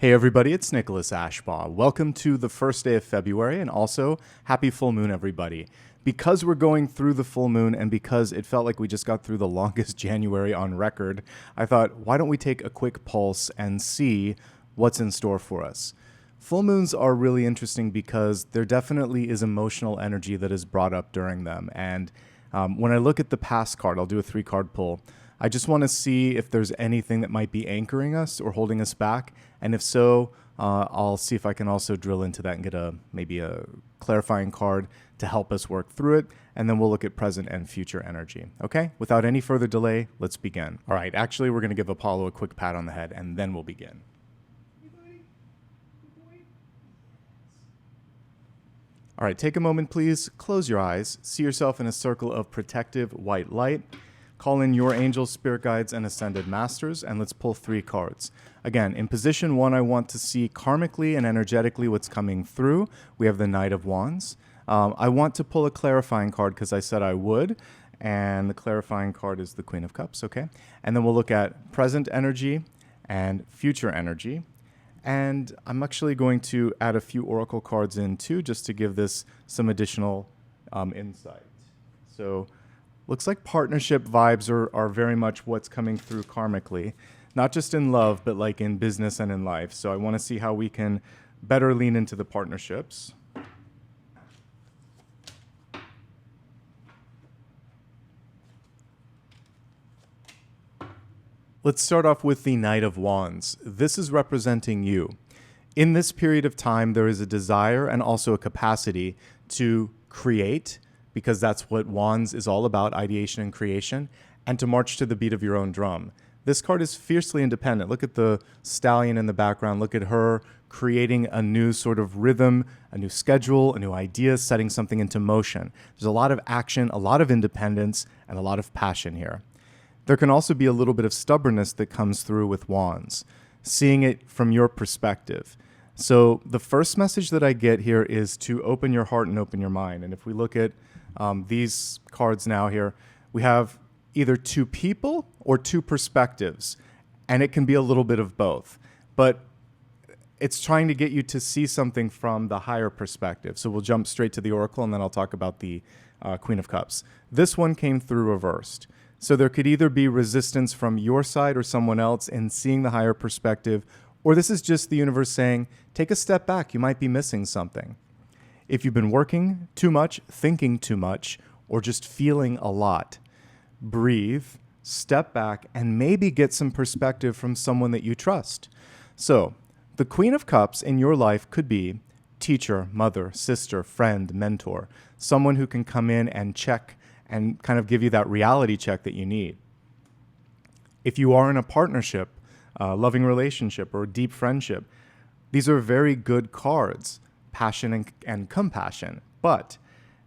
Hey everybody, it's Nicholas Ashbaugh. Welcome to the first day of February, and also happy full moon, everybody. Because we're going through the full moon and because it felt like we just got through the longest January on record, I thought, why don't we take a quick pulse and see what's in store for us? Full moons are really interesting because there definitely is emotional energy that is brought up during them. And when I look at the past card, I'll do a 3-card pull. I just want to see if there's anything that might be anchoring us or holding us back. And if so, I'll see if I can also drill into that and get maybe a clarifying card to help us work through it. And then we'll look at present and future energy. Okay? Without any further delay, let's begin. All right. Actually, we're going to give Apollo a quick pat on the head, and then we'll begin. All right. Take a moment, please. Close your eyes. See yourself in a circle of protective white light. Call in your angels, spirit guides, and ascended masters, and let's pull 3 cards. Again, in position 1, I want to see karmically and energetically what's coming through. We have the Knight of Wands. I want to pull a clarifying card because I said I would, and the clarifying card is the Queen of Cups, okay? And then we'll look at present energy and future energy. And I'm actually going to add a few oracle cards in too, just to give this some additional insight. So looks like partnership vibes are very much what's coming through karmically, not just in love, but like in business and in life. So I want to see how we can better lean into the partnerships. Let's start off with the Knight of Wands. This is representing you. In this period of time, there is a desire and also a capacity to create, because that's what Wands is all about, ideation and creation, and to march to the beat of your own drum. This card is fiercely independent. Look at the stallion in the background. Look at her creating a new sort of rhythm, a new schedule, a new idea, setting something into motion. There's a lot of action, a lot of independence, and a lot of passion here. There can also be a little bit of stubbornness that comes through with Wands, seeing it from your perspective. So the first message that I get here is to open your heart and open your mind. And if we look at these cards now here, we have either 2 people or 2 perspectives, and it can be a little bit of both. But it's trying to get you to see something from the higher perspective. So we'll jump straight to the oracle, and then I'll talk about the Queen of Cups. This one came through reversed. So there could either be resistance from your side or someone else in seeing the higher perspective, or this is just the universe saying, take a step back, you might be missing something. If you've been working too much, thinking too much, or just feeling a lot, breathe, step back, and maybe get some perspective from someone that you trust. So the Queen of Cups in your life could be teacher, mother, sister, friend, mentor, someone who can come in and check and kind of give you that reality check that you need. If you are in a partnership, loving relationship, or deep friendship, these are very good cards, passion and compassion, but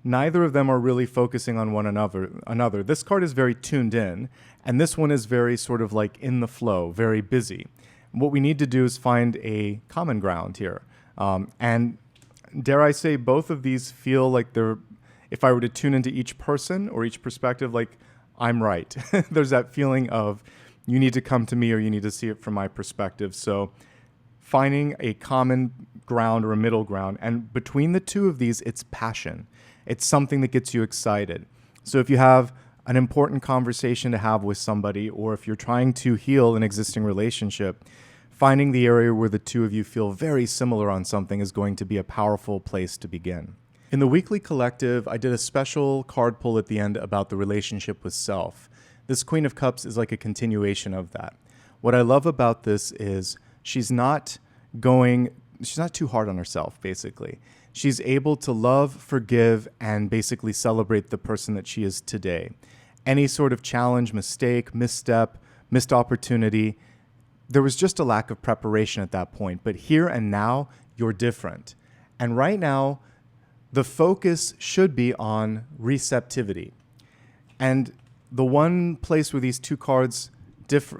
neither of them are really focusing on one another. This card is very tuned in, and this one is very sort of like in the flow, very busy. What we need to do is find a common ground here. And dare I say, both of these feel like they're, if I were to tune into each person or each perspective, like I'm right. There's that feeling of you need to come to me or you need to see it from my perspective. So finding a common ground or a middle ground. And between the 2 of these, it's passion. It's something that gets you excited. So if you have an important conversation to have with somebody, or if you're trying to heal an existing relationship, finding the area where the 2 of you feel very similar on something is going to be a powerful place to begin. In the weekly collective, I did a special card pull at the end about the relationship with self. This Queen of Cups is like a continuation of that. What I love about this is she's not too hard on herself, basically. She's able to love, forgive, and basically celebrate the person that she is today. Any sort of challenge, mistake, misstep, missed opportunity, there was just a lack of preparation at that point. But here and now, you're different. And right now, the focus should be on receptivity. And the one place where these 2 cards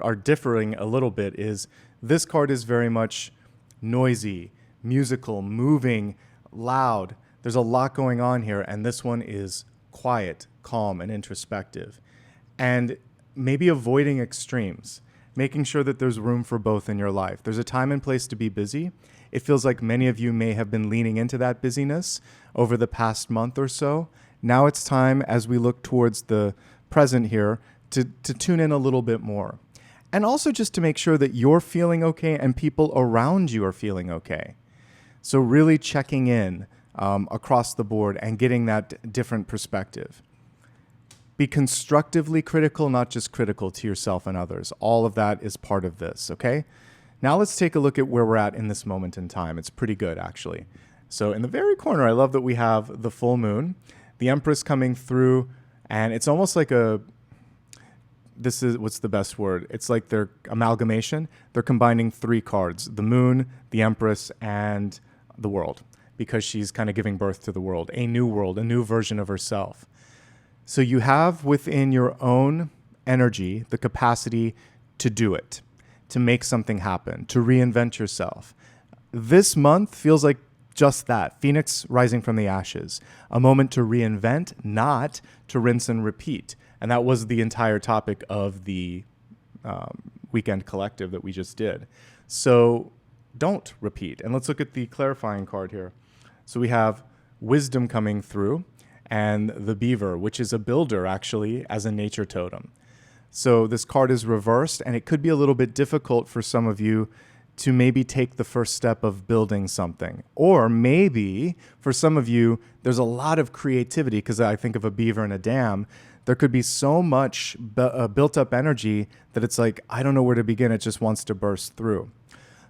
are differing a little bit is this card is very much noisy, musical, moving, loud. There's a lot going on here, and this one is quiet, calm, and introspective. And maybe avoiding extremes. making sure that there's room for both in your life. There's a time and place to be busy. It feels like many of you may have been leaning into that busyness over the past month or so. Now it's time, as we look towards the present here, to tune in a little bit more. And also just to make sure that you're feeling okay and people around you are feeling okay. So really checking in across the board and getting that different perspective. Be constructively critical, not just critical to yourself and others. All of that is part of this, okay? Now let's take a look at where we're at in this moment in time. It's pretty good, actually. So in the very corner, I love that we have the full moon, the Empress coming through, and it's almost like what's the best word? It's like their amalgamation. They're combining three cards, the moon, the Empress, and the world, because she's kind of giving birth to the world, a new version of herself. So you have within your own energy the capacity to do it, to make something happen, to reinvent yourself. This month feels like just that, Phoenix rising from the ashes, a moment to reinvent, not to rinse and repeat. And that was the entire topic of the weekend collective that we just did. So don't repeat. And let's look at the clarifying card here. So we have wisdom coming through, and the beaver, which is a builder actually as a nature totem. So this card is reversed, and it could be a little bit difficult for some of you to maybe take the first step of building something. Or maybe for some of you, there's a lot of creativity, because I think of a beaver and a dam. There could be so much built up energy that it's like, I don't know where to begin. It just wants to burst through.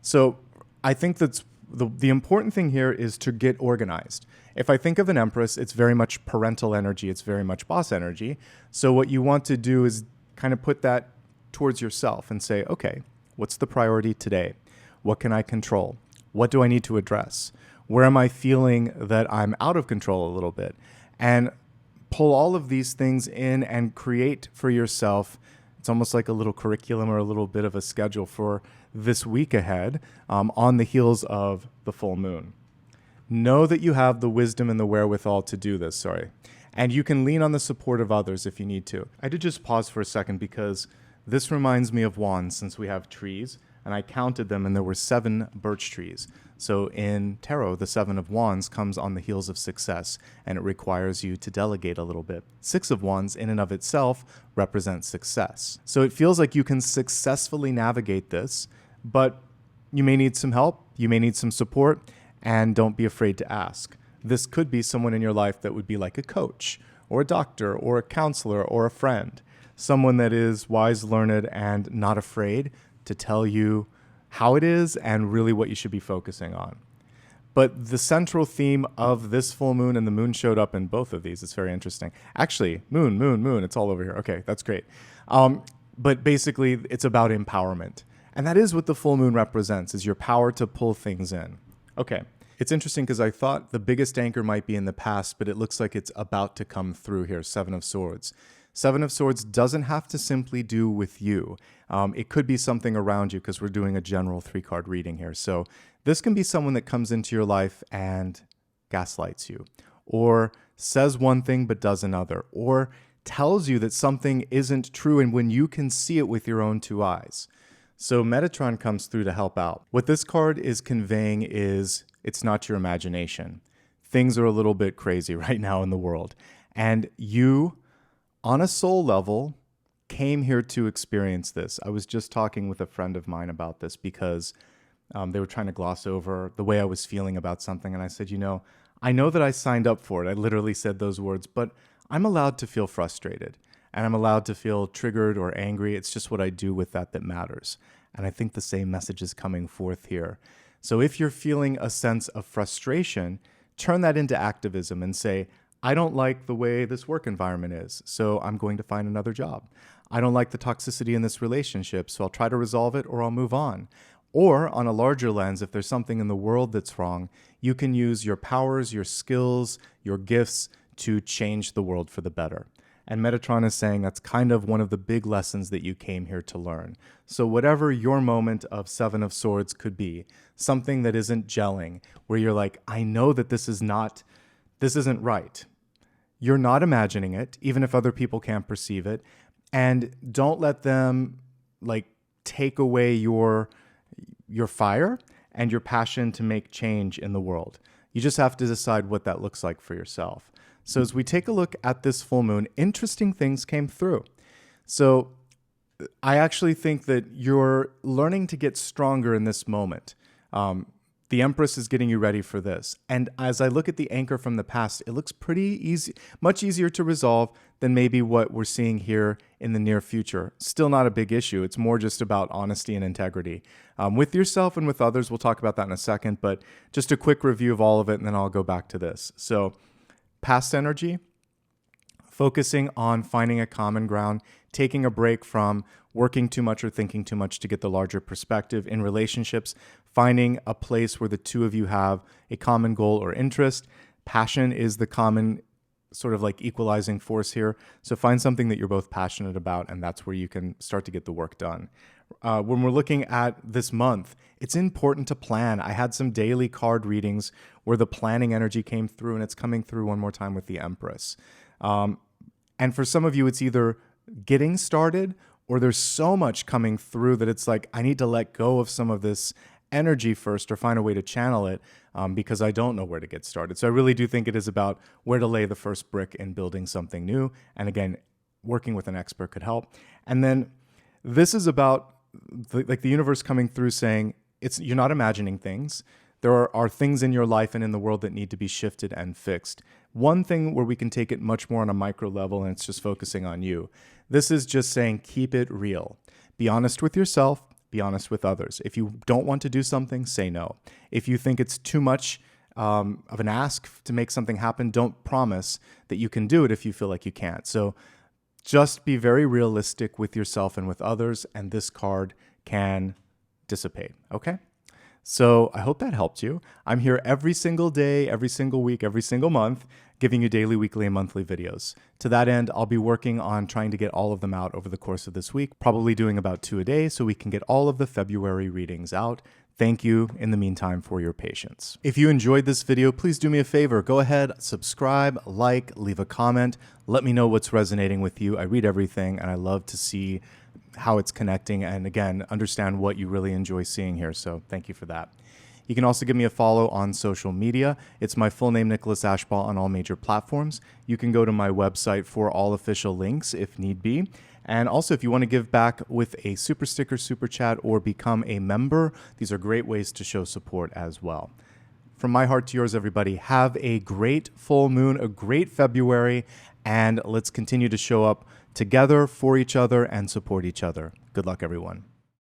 So I think that's the important thing here is to get organized. If I think of an Empress, it's very much parental energy. It's very much boss energy. So what you want to do is kind of put that towards yourself and say, okay, what's the priority today? What can I control? What do I need to address? Where am I feeling that I'm out of control a little bit? And pull all of these things in and create for yourself. It's almost like a little curriculum or a little bit of a schedule for this week ahead on the heels of the full moon. Know that you have the wisdom and the wherewithal to do this, and you can lean on the support of others if you need to. I did just pause for a second because this reminds me of wands, since we have trees, and I counted them and there were 7 birch trees. So in tarot, the 7 of wands comes on the heels of success, and it requires you to delegate a little bit. 6 of wands in and of itself represents success. So it feels like you can successfully navigate this, but you may need some help, you may need some support, and don't be afraid to ask. This could be someone in your life that would be like a coach, or a doctor, or a counselor, or a friend. Someone that is wise, learned, and not afraid to tell you how it is and really what you should be focusing on. But the central theme of this full moon, and the moon showed up in both of these. It's very interesting. Actually, moon, it's all over here. Okay, that's great. But basically, it's about empowerment. And that is what the full moon represents, is your power to pull things in. Okay, it's interesting because I thought the biggest anchor might be in the past, but it looks like it's about to come through here, 7 of Swords. 7 of Swords doesn't have to simply do with you. It could be something around you, because we're doing a general 3-card reading here. So this can be someone that comes into your life and gaslights you, or says one thing but does another, or tells you that something isn't true, and when you can see it with your own 2 eyes. So Metatron comes through to help out. What this card is conveying is it's not your imagination. Things are a little bit crazy right now in the world, and you, on a soul level, came here to experience this. I was just talking with a friend of mine about this because they were trying to gloss over the way I was feeling about something. And I said, I know that I signed up for it. I literally said those words, but I'm allowed to feel frustrated, and I'm allowed to feel triggered or angry. It's just what I do with that matters. And I think the same message is coming forth here. So if you're feeling a sense of frustration, turn that into activism and say, I don't like the way this work environment is, so I'm going to find another job. I don't like the toxicity in this relationship, so I'll try to resolve it or I'll move on. Or on a larger lens, if there's something in the world that's wrong, you can use your powers, your skills, your gifts to change the world for the better. And Metatron is saying that's kind of one of the big lessons that you came here to learn. So whatever your moment of 7 of Swords could be, something that isn't gelling, where you're like, I know that this isn't right. You're not imagining it, even if other people can't perceive it. And don't let them take away your fire and your passion to make change in the world. You just have to decide what that looks like for yourself. So as we take a look at this full moon, interesting things came through. So I actually think that you're learning to get stronger in this moment. The Empress is getting you ready for this. And as I look at the anchor from the past, it looks pretty easy, much easier to resolve than maybe what we're seeing here in the near future. Still not a big issue. It's more just about honesty and integrity with yourself and with others. We'll talk about that in a second, but just a quick review of all of it, and then I'll go back to this. So past energy, focusing on finding a common ground, taking a break from working too much or thinking too much to get the larger perspective in relationships, finding a place where the two of you have a common goal or interest. Passion is the common sort of like equalizing force here. So find something that you're both passionate about, and that's where you can start to get the work done. When we're looking at this month, it's important to plan. I had some daily card readings where the planning energy came through, and it's coming through one more time with the Empress. And for some of you, it's either getting started or there's so much coming through that it's like, I need to let go of some of this energy first or find a way to channel it because I don't know where to get started. So I really do think it is about where to lay the first brick in building something new. And again, working with an expert could help. And then this is about the universe coming through saying, you're not imagining things. There are things in your life and in the world that need to be shifted and fixed. One thing where we can take it much more on a micro level, and it's just focusing on you. This is just saying, keep it real. Be honest with yourself, be honest with others. If you don't want to do something, say no. If you think it's too much of an ask to make something happen, don't promise that you can do it if you feel like you can't. So just be very realistic with yourself and with others, and this card can dissipate, okay? So I hope that helped you. I'm here every single day, every single week, every single month, giving you daily, weekly, and monthly videos. To that end, I'll be working on trying to get all of them out over the course of this week, probably doing about 2 a day so we can get all of the February readings out. Thank you in the meantime for your patience. If you enjoyed this video, please do me a favor. Go ahead, subscribe, like, leave a comment. Let me know what's resonating with you. I read everything and I love to see how it's connecting and again, understand what you really enjoy seeing here. So thank you for that. You can also give me a follow on social media. It's my full name, Nicholas Ashbaugh, on all major platforms. You can go to my website for all official links if need be. And also, if you want to give back with a super sticker, super chat, or become a member, these are great ways to show support as well. From my heart to yours, everybody, have a great full moon, a great February, and let's continue to show up together for each other and support each other. Good luck, everyone.